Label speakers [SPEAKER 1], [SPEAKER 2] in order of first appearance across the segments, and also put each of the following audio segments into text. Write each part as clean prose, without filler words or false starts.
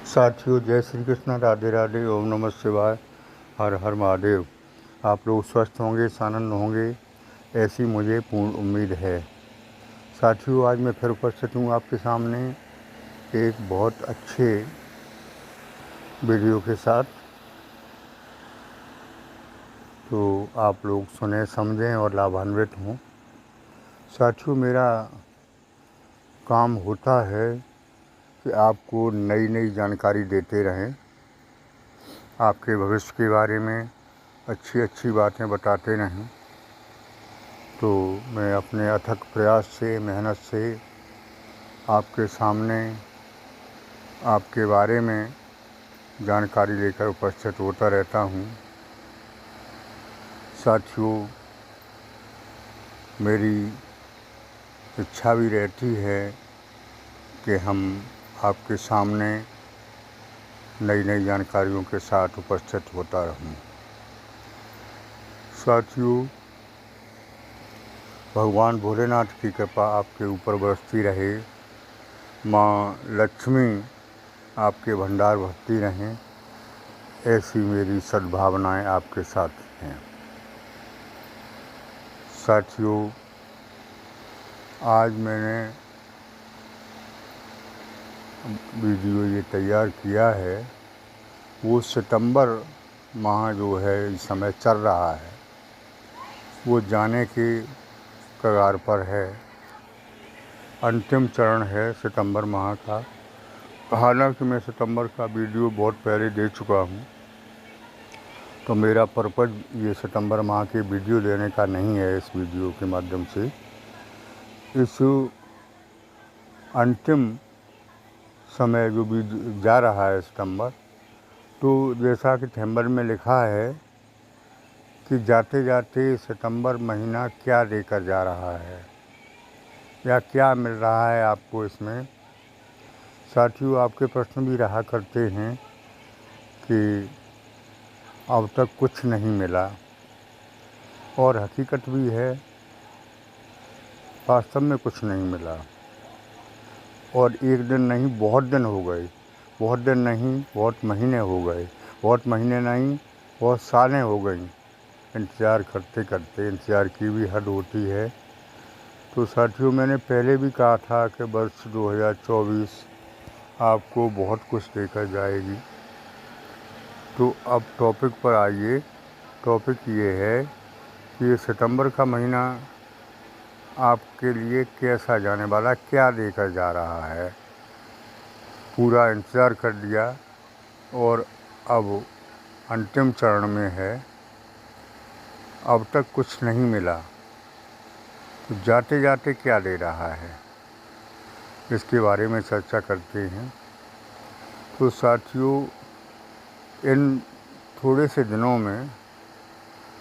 [SPEAKER 1] साथियों, जय श्री कृष्ण, राधे राधे, ओम नमः शिवाय, हर हर महादेव। आप लोग स्वस्थ होंगे, आनंद होंगे, ऐसी मुझे पूर्ण उम्मीद है। साथियों, आज मैं फिर उपस्थित हूँ आपके सामने एक बहुत अच्छे वीडियो के साथ। तो आप लोग सुने, समझें और लाभान्वित हों। साथियों, मेरा काम होता है कि आपको नई नई जानकारी देते रहें, आपके भविष्य के बारे में अच्छी अच्छी बातें बताते रहें। तो मैं अपने अथक प्रयास से, मेहनत से आपके सामने आपके बारे में जानकारी लेकर उपस्थित होता रहता हूँ। साथियों, मेरी इच्छा भी रहती है कि हम आपके सामने नई नई जानकारियों के साथ उपस्थित होता रहूँ। साथियों, भगवान भोलेनाथ की कृपा आपके ऊपर बरसती रहे, माँ लक्ष्मी आपके भंडार भरती रहें, ऐसी मेरी सद्भावनाएं आपके साथ हैं। साथियों, आज मैंने वीडियो ये तैयार किया है, वो सितंबर माह जो है इस समय चल रहा है, वो जाने के कगार पर है। अंतिम चरण है सितंबर माह का। हालांकि मैं सितंबर का वीडियो बहुत पहले दे चुका हूँ, तो मेरा पर्पज़ ये सितंबर माह के वीडियो देने का नहीं है। इस वीडियो के माध्यम से इस अंतिम समय जो भी जा रहा है सितंबर, तो जैसा कि थंबनेल में लिखा है कि जाते जाते सितंबर महीना क्या देकर जा रहा है या क्या मिल रहा है आपको इसमें। साथियों, आपके प्रश्न भी रहा करते हैं कि अब तक कुछ नहीं मिला, और हकीकत भी है, वास्तव में कुछ नहीं मिला। और एक दिन नहीं, बहुत दिन हो गए, बहुत दिन नहीं, बहुत महीने हो गए, बहुत महीने नहीं, बहुत सालें हो गई इंतज़ार करते करते। इंतज़ार की भी हद होती है। तो साथियों, मैंने पहले भी कहा था कि वर्ष 2024 आपको बहुत कुछ देकर जाएगी। तो अब टॉपिक पर आइए। टॉपिक ये है कि ये सितंबर का महीना आपके लिए कैसा जाने वाला, क्या देकर जा रहा है। पूरा इंतज़ार कर लिया और अब अंतिम चरण में है, अब तक कुछ नहीं मिला, तो जाते जाते क्या दे रहा है, इसके बारे में चर्चा करते हैं। तो साथियों, इन थोड़े से दिनों में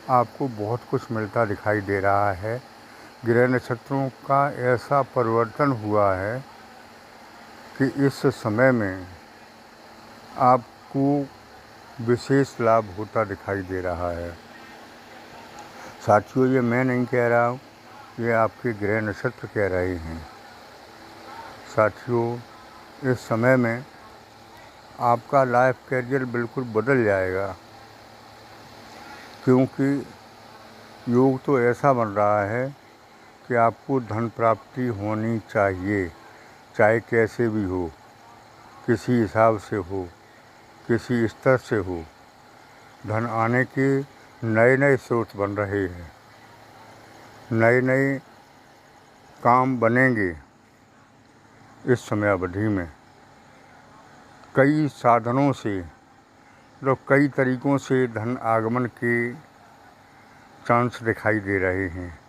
[SPEAKER 1] आपको बहुत कुछ मिलता दिखाई दे रहा है। ग्रह नक्षत्रों का ऐसा परिवर्तन हुआ है कि इस समय में आपको विशेष लाभ होता दिखाई दे रहा है। साथियों, ये मैं नहीं कह रहा हूँ, ये आपके ग्रह नक्षत्र कह रहे हैं। साथियों, इस समय में आपका लाइफ कैरियर बिल्कुल बदल जाएगा, क्योंकि योग तो ऐसा बन रहा है कि आपको धन प्राप्ति होनी चाहिए, चाहे कैसे भी हो, किसी हिसाब से हो, किसी स्तर से हो। धन आने के नए नए स्रोत बन रहे हैं, नए नए काम बनेंगे इस समय अवधि में। कई साधनों से, मतलब कई तरीक़ों से धन आगमन के चांस दिखाई दे रहे हैं।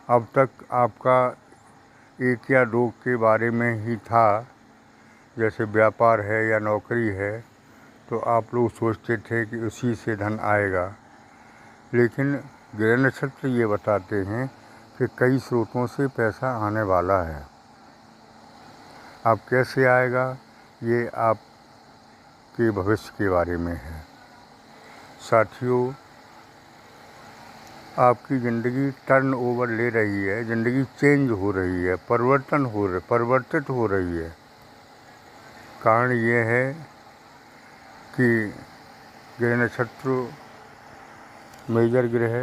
[SPEAKER 1] अब तक आपका एक या दो के बारे में ही था, जैसे व्यापार है या नौकरी है, तो आप लोग सोचते थे कि उसी से धन आएगा। लेकिन ग्रह नक्षत्र ये बताते हैं कि कई स्रोतों से पैसा आने वाला है। अब कैसे आएगा, ये आपके भविष्य के बारे में है। साथियों, आपकी ज़िंदगी टर्न ओवर ले रही है, ज़िंदगी चेंज हो रही है, परिवर्तित हो रही है। कारण ये है कि ग्रह नक्षत्र मेजर ग्रह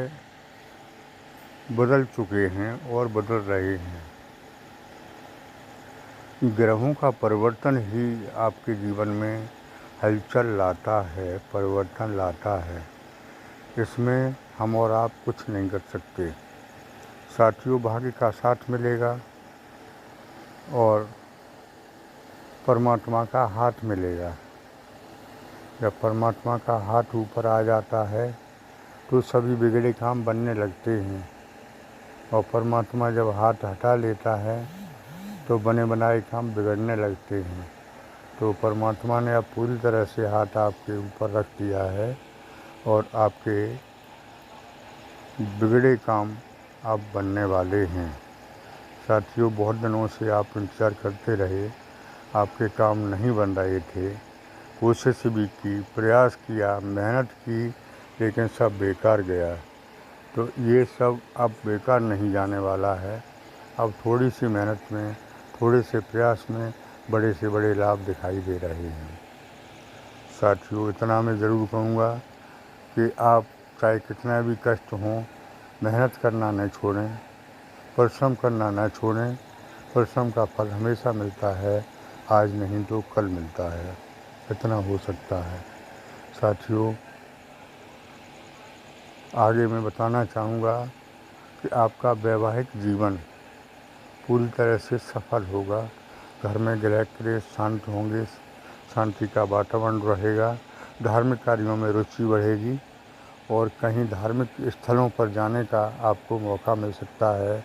[SPEAKER 1] बदल चुके हैं और बदल रहे हैं। ग्रहों का परिवर्तन ही आपके जीवन में हलचल लाता है, परिवर्तन लाता है। इसमें हम और आप कुछ नहीं कर सकते। साथियों, भाग्य का साथ मिलेगा और परमात्मा का हाथ मिलेगा। जब परमात्मा का हाथ ऊपर आ जाता है तो सभी बिगड़े काम बनने लगते हैं, और परमात्मा जब हाथ हटा लेता है तो बने बनाए काम बिगड़ने लगते हैं। तो परमात्मा ने अब पूरी तरह से हाथ आपके ऊपर रख दिया है और आपके बिगड़े काम अब बनने वाले हैं। साथियों, बहुत दिनों से आप इंतज़ार करते रहे, आपके काम नहीं बन रहे थे, कोशिश भी की, प्रयास किया, मेहनत की, लेकिन सब बेकार गया। तो ये सब अब बेकार नहीं जाने वाला है। अब थोड़ी सी मेहनत में, थोड़े से प्रयास में बड़े से बड़े लाभ दिखाई दे रहे हैं। साथियों, इतना मैं ज़रूर कहूँगा कि आप चाहे कितना भी कष्ट हो, मेहनत करना न छोड़ें, परिश्रम करना न छोड़ें। परिश्रम का फल हमेशा मिलता है, आज नहीं तो कल मिलता है, इतना हो सकता है। साथियों, आगे मैं बताना चाहूँगा कि आपका वैवाहिक जीवन पूरी तरह से सफल होगा। घर में ग्रह क्लेश शांत होंगे, शांति का वातावरण रहेगा, धार्मिक कार्यों में रुचि बढ़ेगी और कहीं धार्मिक स्थलों पर जाने का आपको मौका मिल सकता है।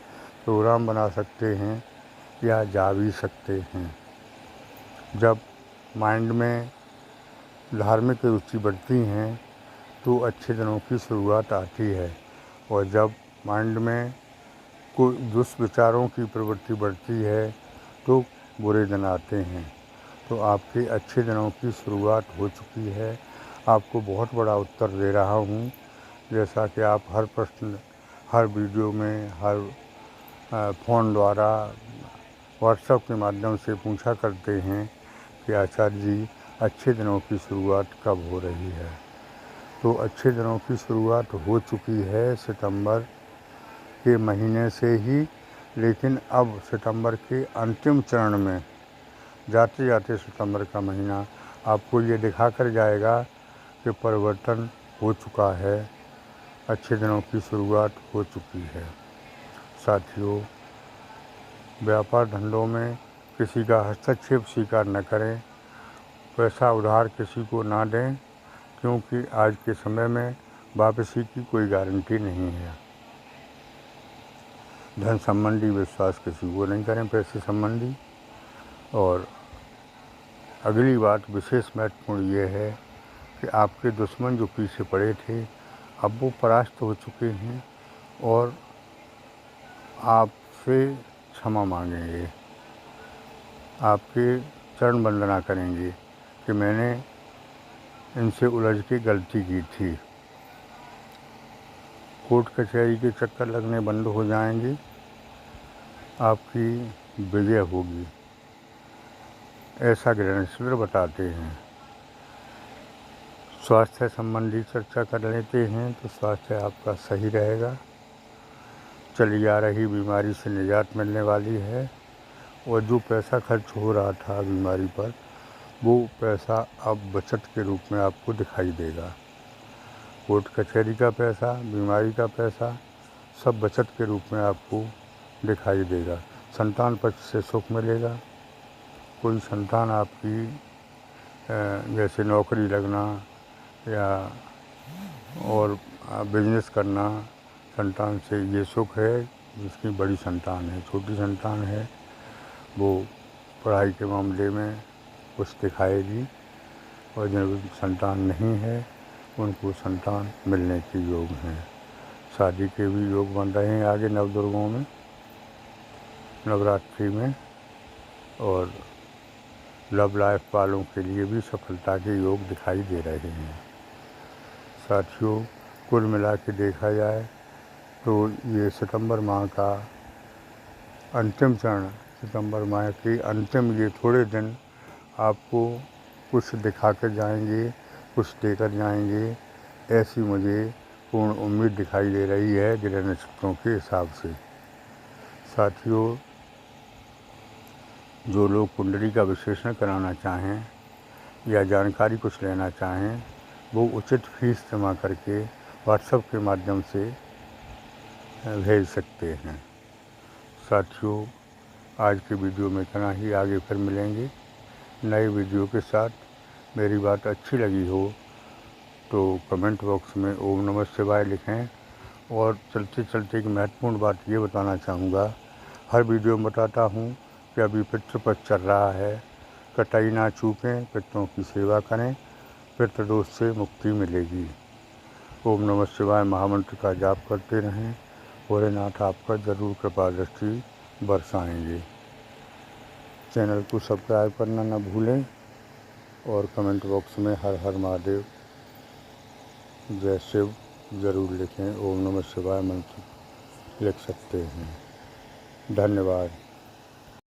[SPEAKER 1] प्रोग्राम बना सकते हैं या जा भी सकते हैं। जब माइंड में धार्मिक रुचि बढ़ती हैं तो अच्छे दिनों की शुरुआत आती है, और जब माइंड में कोई दुष्विचारों की प्रवृत्ति बढ़ती है तो बुरे दिन आते हैं। तो आपके अच्छे दिनों की शुरुआत हो चुकी है। आपको बहुत बड़ा उत्तर दे रहा हूँ, जैसा कि आप हर प्रश्न, हर वीडियो में, हर फ़ोन द्वारा, व्हाट्सएप के माध्यम से पूछा करते हैं कि आचार्य जी, अच्छे दिनों की शुरुआत कब हो रही है। तो अच्छे दिनों की शुरुआत हो चुकी है सितंबर के महीने से ही, लेकिन अब सितंबर के अंतिम चरण में जाते जाते सितंबर का महीना आपको ये दिखा कर जाएगा कि परिवर्तन हो चुका है, अच्छे दिनों की शुरुआत हो चुकी है। साथियों, व्यापार धंधों में किसी का हस्तक्षेप स्वीकार न करें, पैसा उधार किसी को ना दें, क्योंकि आज के समय में वापसी की कोई गारंटी नहीं है। धन संबंधी विश्वास किसी को नहीं करें, पैसे संबंधी। और अगली बात विशेष महत्वपूर्ण ये है कि आपके दुश्मन जो पीछे पड़े थे अब वो परास्त हो चुके हैं और आपसे क्षमा मांगेंगे, आपके चरण वंदना करेंगे कि मैंने इनसे उलझ के गलती की थी। कोर्ट कचहरी के चक्कर लगने बंद हो जाएंगे, आपकी विजय होगी, ऐसा ग्रह नक्षत्र बताते हैं। स्वास्थ्य संबंधी चर्चा कर लेते हैं तो स्वास्थ्य आपका सही रहेगा। चली आ रही बीमारी से निजात मिलने वाली है, और जो पैसा खर्च हो रहा था बीमारी पर, वो पैसा अब बचत के रूप में आपको दिखाई देगा। कोर्ट कचहरी का पैसा, बीमारी का पैसा सब बचत के रूप में आपको दिखाई देगा। संतान पक्ष से सुख मिलेगा। कोई संतान आपकी जैसे नौकरी लगना या और बिजनेस करना, संतान से ये सुख है। जिसकी बड़ी संतान है, छोटी संतान है, वो पढ़ाई के मामले में कुछ दिखाएगी, और जिन संतान नहीं है उनको संतान मिलने के योग हैं। शादी के भी योग बन रहे हैं आगे नवदुर्गों में, नवरात्रि में, और लव लाइफ वालों के लिए भी सफलता के योग दिखाई दे रहे हैं। साथियों, कुल मिला के देखा जाए तो ये सितंबर माह का अंतिम चरण, सितंबर माह के अंतिम ये थोड़े दिन आपको कुछ दिखा कर जाएंगे कुछ देकर जाएंगे, ऐसी मुझे पूर्ण उम्मीद दिखाई दे रही है ग्रह नक्षत्रों के हिसाब से। साथियों, जो लोग कुंडली का विश्लेषण कराना चाहें या जानकारी कुछ लेना चाहें, वो उचित फीस जमा करके व्हाट्सएप के माध्यम से भेज सकते हैं। साथियों, आज के वीडियो में इतना ही। आगे फिर मिलेंगे नए वीडियो के साथ। मेरी बात अच्छी लगी हो तो कमेंट बॉक्स में ओम नमः शिवाय लिखें। और चलते चलते एक महत्वपूर्ण बात ये बताना चाहूँगा, हर वीडियो में बताता हूँ कि अभी पितृपक्ष चल रहा है, कटाई ना चूकें, पितरों की सेवा करें, पितृदोष से मुक्ति मिलेगी। ओम नमः शिवाय महामंत्र का जाप करते रहें, भोलेनाथ आपका जरूर कृपा दृष्टि बरसाएंगे। चैनल को सब्सक्राइब करना न भूलें और कमेंट बॉक्स में हर हर महादेव जय शिव ज़रूर लिखें। ओम नमः शिवाय मंत्र लिख सकते हैं। धन्यवाद।